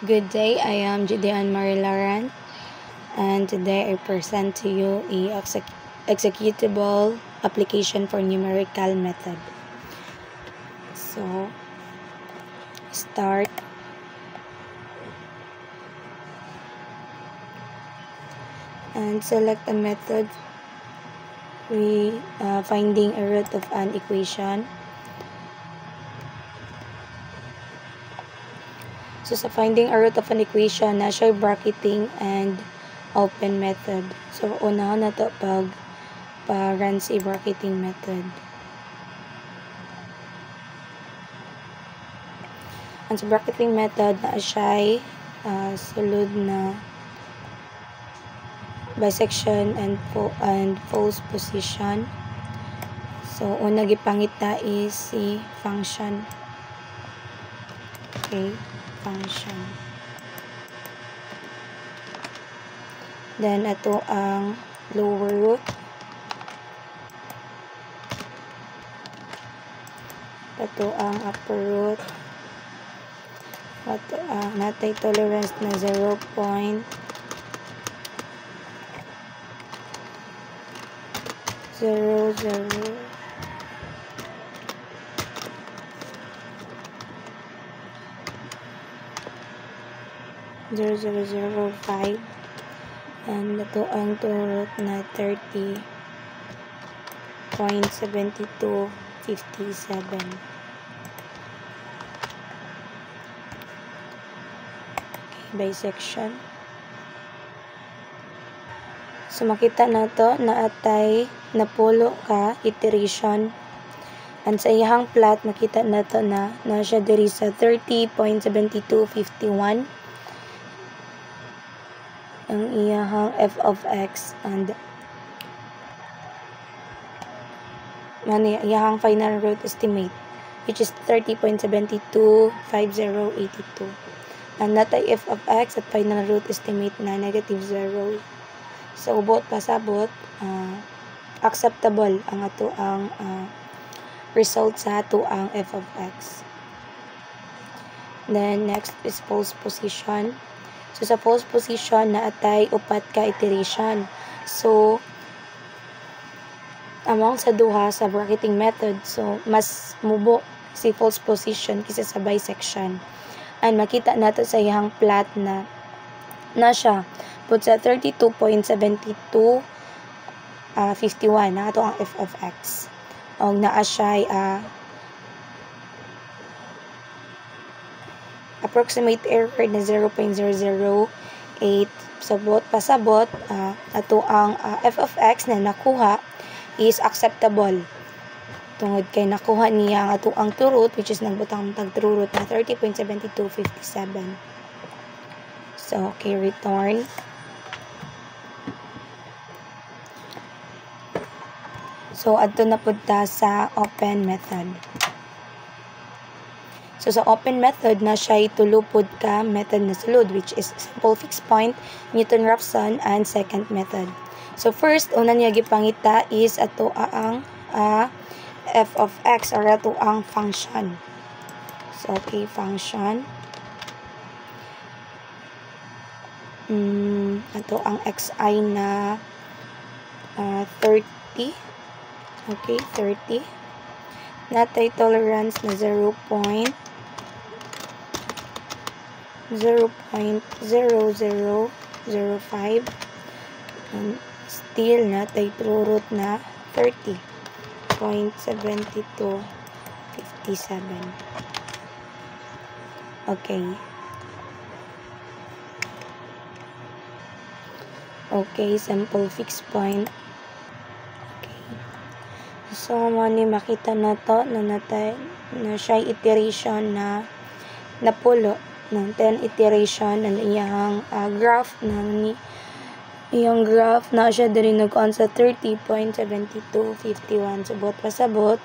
Good day, I am Gideon Marilaran, and today I present to you a executable application for numerical method. So, start. And select a method. We finding a root of an equation. So, sa finding a root of an equation, na siya bracketing and open method. So, unahan na to pag pa-run si bracketing method. Ang sa bracketing method, na siya sulod na bisection and false position. So, una gipangita is si function. Okay, function. Then, ito ang lower root. Ito ang upper root. Ito ang natay tolerance na 0.00 0.0005 and ito ang root na 30.7257. Bisection. So, makita na to na atay napulo ka iteration. And sa iyang plot, makita na to na siya diri sa 30.7251 ang iyang f of x and iyang final root estimate which is 30.725082. And natay f of x at final root estimate na -0. So, both pasabot, acceptable ang ato ang result sa ato ang f of x. Then, next is false position. So, sa false position, naatay upat ka iteration. So, among sa duha sa bracketing method, so, mas mubo si false position kaysa sa bisection. And makita nato sa iyang plot na siya put sa 32.7251 na ato ang f of x. O naa siya approximate error na 0.008. Pasabot ato ang f of x na nakuha is acceptable. Tungod kay nakuha niya ang ato ang true root which is nagbutang true root na 30.7257. So, okay, return. So, adto na punta sa open method. So, sa open method na siya itulupod ka method na sulod which is simple fixed point, Newton-Raphson, and second method. So, first, una niya gipangita is ato ang f of x or ato ang function. So, okay, function. Ato ang xi na 30. Okay, 30. Natay tolerance na 0.0005 and still natay true root na 30.7257. Okay. Okay, simple fixed point. Okay. So, ni makita na to na natay na siya iteration na napulo ng 10 iteration ng iyang graph na iyang graph na siya diri nag-on sa 30.7251. So, bot pasabot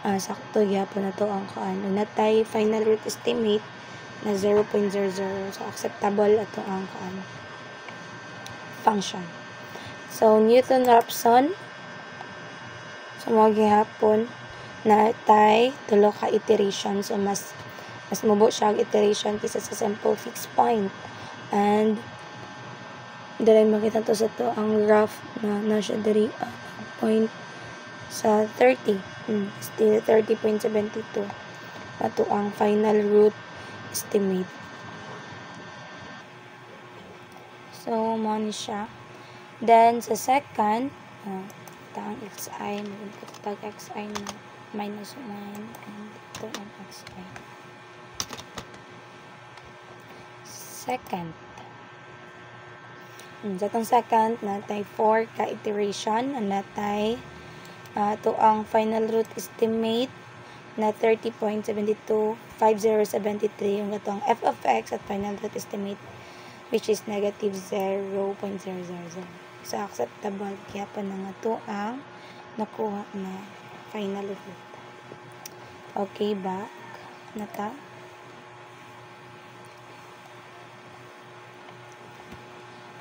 sakto gyapon na to ang kaan. Natay final root estimate na 0.00. So, acceptable ato ang kaan function. So, Newton-Raphson. So, maghihapon na tay tulo ka iteration. So, mas Mas mubo siya ang iteration kaysa sa simple fixed point. And dahil makita to sa to ang graph na nasa diri point sa 30. Still 30.72. Ato ang final root estimate. So, mo ni siya. Then, sa second, ito ang xi. Magpapatag xi na minus 1 and ito ang xi. Second. Sa itong second, natay 4 ka iteration. Natay ito ang final root estimate na 30.725073. Yung ito ang f of x at final root estimate which is negative 0.000. So, acceptable. Kaya pa na nga ito ang nakuha na final root. Okay, back. Nata.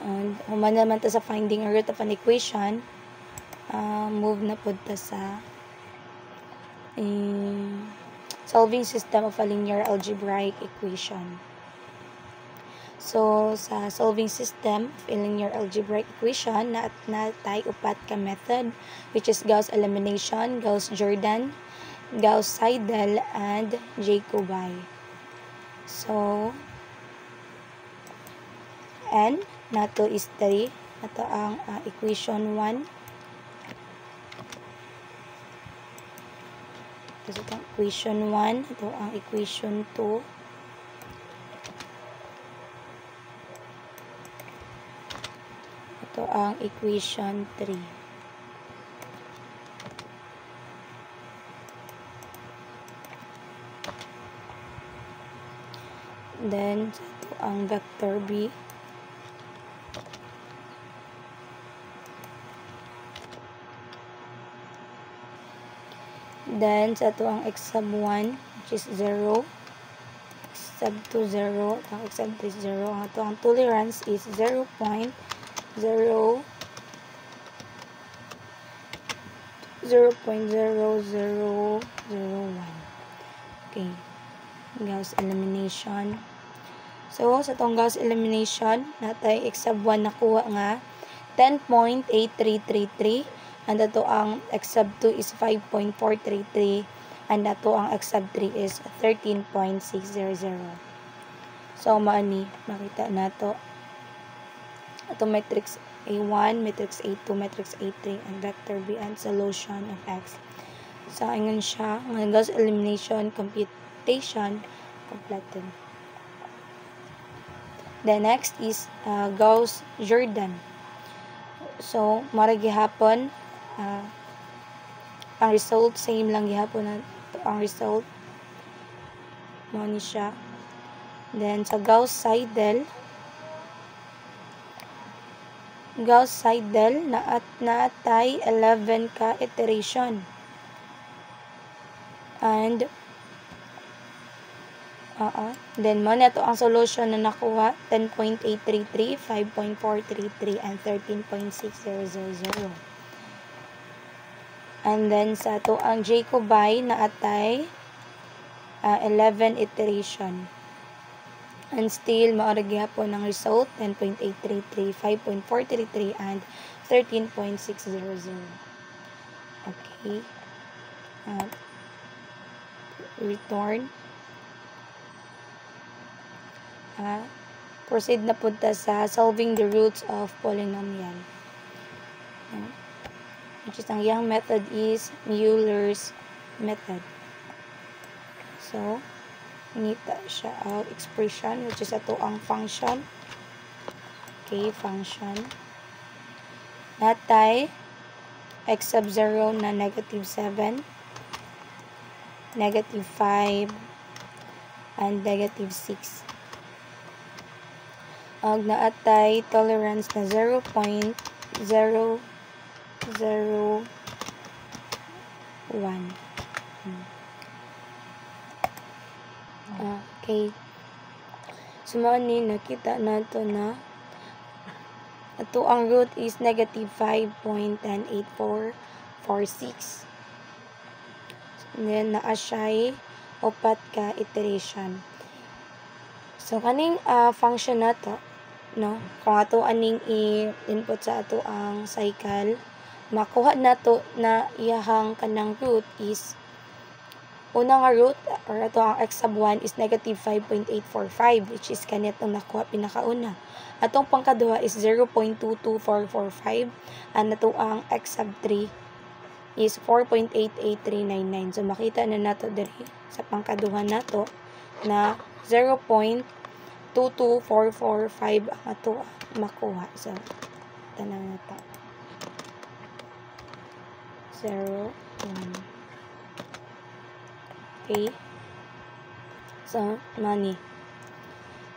And human naman ta sa finding a root of an equation, move na po ta sa solving system of a linear algebraic equation. So, sa solving system of a linear algebraic equation, natay upat ka method, which is Gauss elimination, Gauss-Jordan, Gauss-Seidel, and Jacobi. So, N, nato is 3. Nato ang equation 1. Ito ang equation 1. Ito ang equation 2. Ito ang equation 3. Then, ito ang vector B. Then, sa ito ang x sub 1, which is 0. X sub 2, 0. Ang x sub 3 is 0. Ang ito ang tolerance is 0.001. Okay. Gauss elimination. So, sa itong Gauss elimination, natay x sub 1 nakuha nga 10.8333. And ito ang x sub 2 is 5.433. And ito ang x sub 3 is 13.600. So, maani, makita na ito. Ito matrix A1, matrix A2, matrix A3, and vector B, and solution of X. So, ingon siya, ng Gauss elimination computation completed. The next is Gauss-Jordan. So, mara gihapon, ang result, same lang gihapon na ang result. Mo ni siya. Then, sa Gauss-Seidel, naatay 11 ka iteration. And then mo na ito ang solution na nakuha 10.833, 5.433, and 13.6000. And then sa ito ang Jacobi naatay 11 iteration. And still, maorag gihapon ng result, 10.833, 5.433, and 13.600. Okay. Return. Proceed na punta sa solving the roots of polynomial. Which is, ang iyang method is Euler's method. So, nita siya ang expression, which is ito ang function. Okay, function. Natay x sub 0 na negative 7, negative 5, and negative 6. Og naatay tolerance na 0.001. Okay. Sumao ni nakita nato na ato ang root is negative 5.18446. And then naa siya upat ka iteration. So kaning function nato, no, kung ato aning i-input sa ato ang cycle, makuha nato na iyahang kanang root is una nga root or ato ang x sub 1 is negative 5.845, which is kanitong nakuha pinakauna. Atong pangkaduha is 0.22445 and ato ang x sub 3 is 4.88399. So makita na nato diri sa pangkaduha nato na 0.22445 ang ato makuha. So tanan nato 0, 1. Okay. So, money.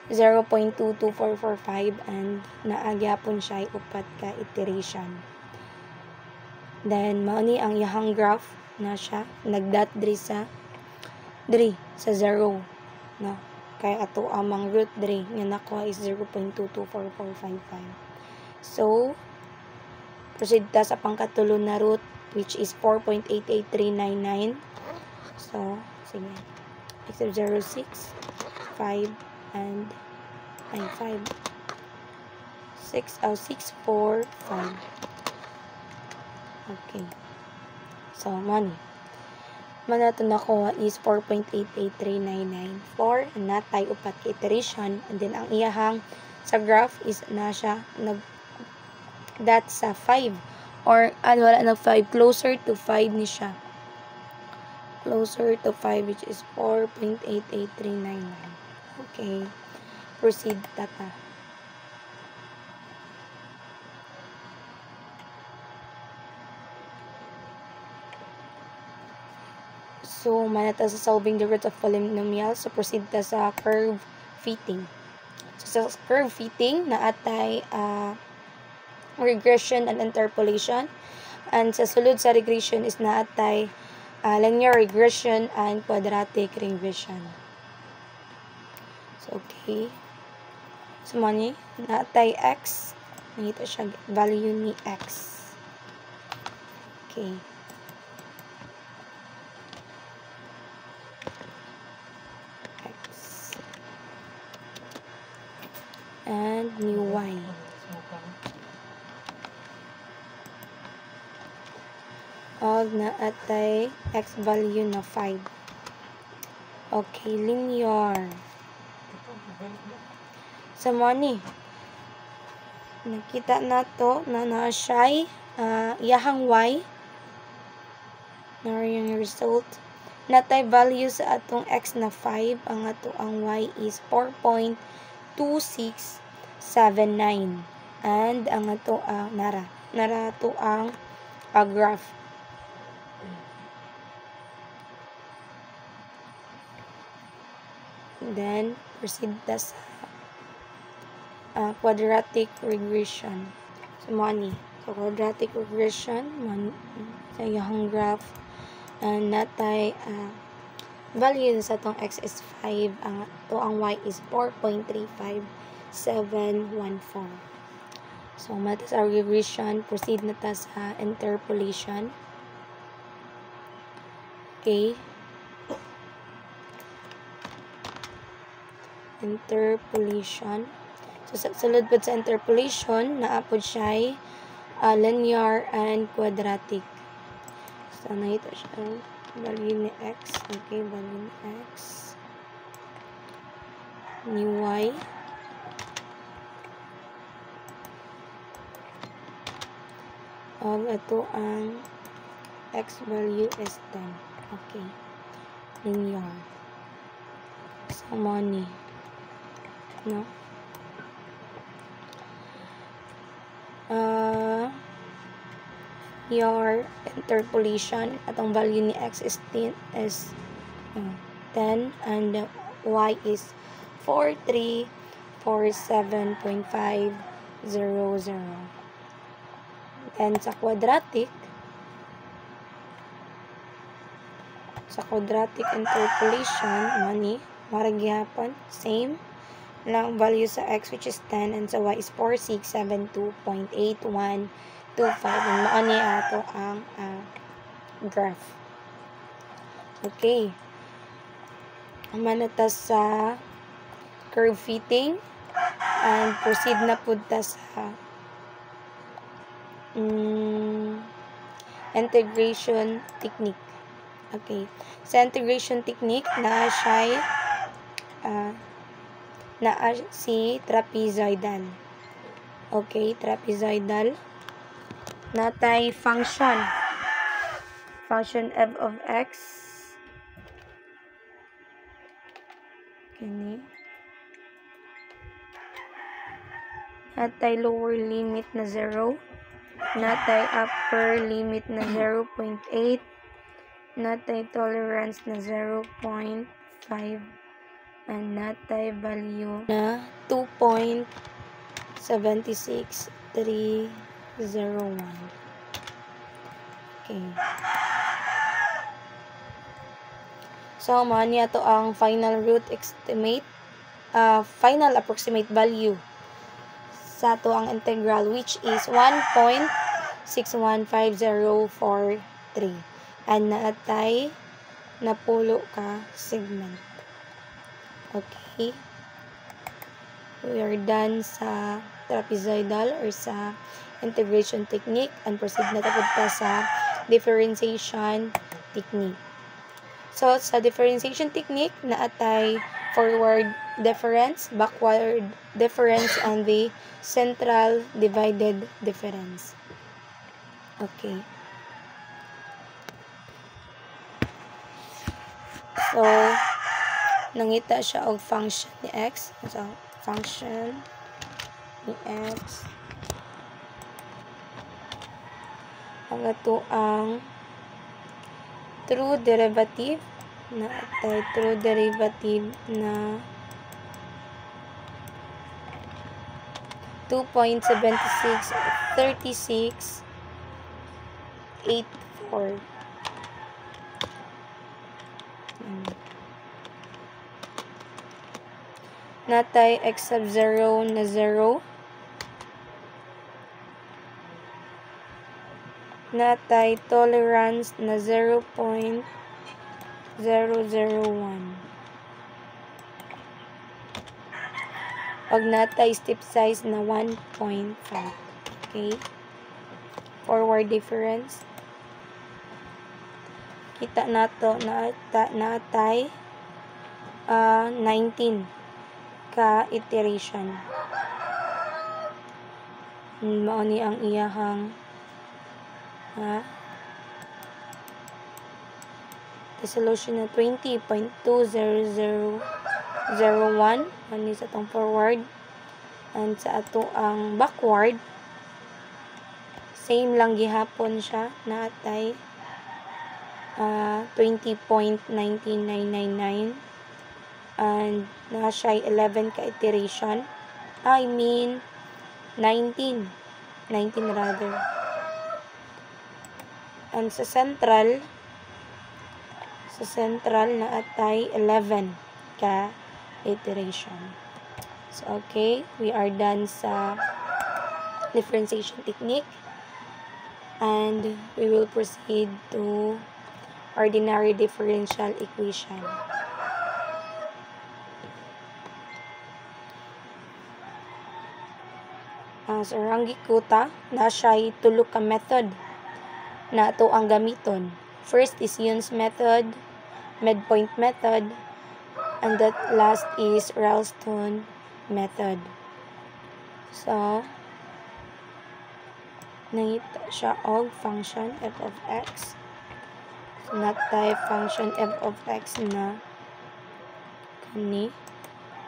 0.22445 and naagyapon siya upat ka iteration. Then, money ang iyahang graph na siya. Nagdot diri sa 0. No? Kaya ato amang root diri nga nakuha is 0.224455. So, proceed ta sa pangkatulo na root which is 4.88399. So, sige. Except 0, 6, 5, and 5. 6, 4, 5. Okay. So, money. Manato nakuha is 4.88399 and natay upat ka iteration. And then, ang iyahang sa graph is na siya nag-dot sa 5. Or, wala na 5. Closer to 5 ni siya. Closer to 5 which is 4.88399. Okay. Proceed tata. So, manata sa solving the roots of polynomials. So, proceed ta sa curve fitting. So, sa curve fitting, naatay regression and interpolation. And sa sulod sa regression is naatay linear regression and quadratic regression. So, okay. So, money, naatay x. Nangita siya value ni x. Okay. X. And new y. Og naatay x value na 5. Okay, linear. So, money. Nakita na to na na-shy iyahang y. Na yung result. Natay value sa atong x na 5. Ang ato ang y is 4.2679. And ang ato nara to ang graph. Then, proceed ta sa quadratic regression. So, money. So, quadratic regression, sa iyahang graph, and natay value sa itong x is 5, ang y is 4.35714. So, mata sa regression, proceed na ta sa interpolation. Okay. Interpolation. So, sulod po sa interpolation, naapod siya linear and quadratic. So, nakita siya value ni x. Okay, value ni x. Ni y. Og ito ang x value is 10. Okay. Linear. So, money. No? Your interpolation atong value ni x is 10 and y is 4347.500. And sa quadratic interpolation, money, maragyapon, same lang value sa x which is 10 and sa y is 4672.8125 and maani ato ang graph. Okay. manata sa curve fitting and proceed na pud ta sa integration technique. Okay. Sa integration technique na siya si trapezoidal. Okay, trapezoidal. Natay function f of x. Kini. Natay lower limit na 0. Natay upper limit na 0.8. Natay tolerance na 0.5. And natay value na 2.76301. Okay. So, niya to ang final root estimate, final approximate value sa to ang integral, which is 1.615043. And natay napulo ka segment. Okay. We are done sa trapezoidal or sa integration technique and proceed na tapos pa sa differentiation technique. So, sa differentiation technique, naatay forward difference, backward difference, and the central divided difference. Okay. So, nangita siya og function ni x. So, function ni x. Ang ato ang true derivative na atay true derivative na 2.763684. Natay x sub 0 na 0. Natay tolerance na 0.001. Og natay step size na 1.5. Okay. Forward difference. Kita nato natay 19 ka iteration. Mao ni ang iyahang the solution na 20.20001 ani sa atong forward, and sa ato ang backward same lang gihapon siya, natay 20.19999 and na siya 11 ka iteration. I mean 19 rather. And sa central na atay 11 ka iteration. So, okay, we are done sa differentiation technique, and we will proceed to ordinary differential equation. Sa Rangi Kuta, na siya'y tulo ka method na ito ang gamiton. First is Yoon's method, midpoint method, and that last is Ralston method. So, nangita siya og function f of x. So, natay function f of x na kani.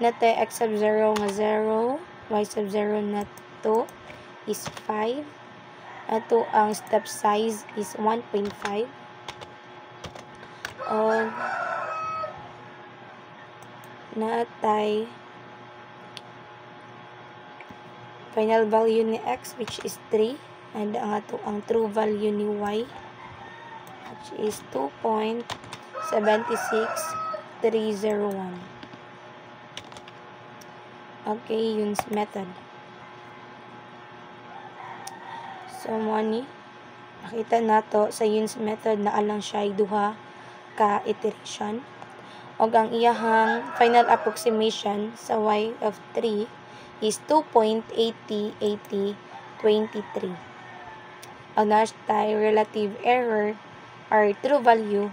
Natay x sub 0 nga 0, y sub 0 na 2 is 5. Ato ang step size is 1.5. Og natay final value ni x, which is 3, and ang ato ang true value ni y, which is 2.76301. Okay, Yoon's method. So, money, nakita nato sa Yoon's method na alang siya ay duha ka iteration. og ang iyahang final approximation sa y of 3 is 2.808023. Ang naastay relative error or true value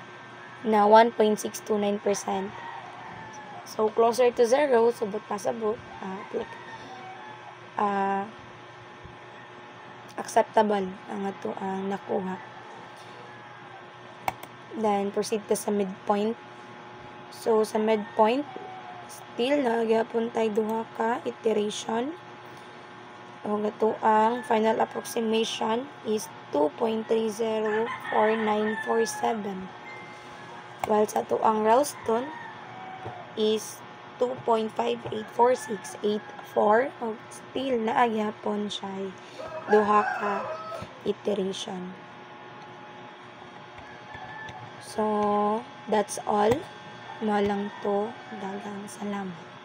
na 1.629%. So, closer to 0, subot pa sabot, acceptable ang ato ang nakuha. Then, proceed ta sa midpoint. So, sa midpoint, still, nagyapon tayo duha ka iteration. Ang ato ang final approximation is 2.304947. While sa ato ang Ralston is 2.584684. O still, nagyapon siya duha ka iteration. So, that's all. Mo lang to. Dagang salamat.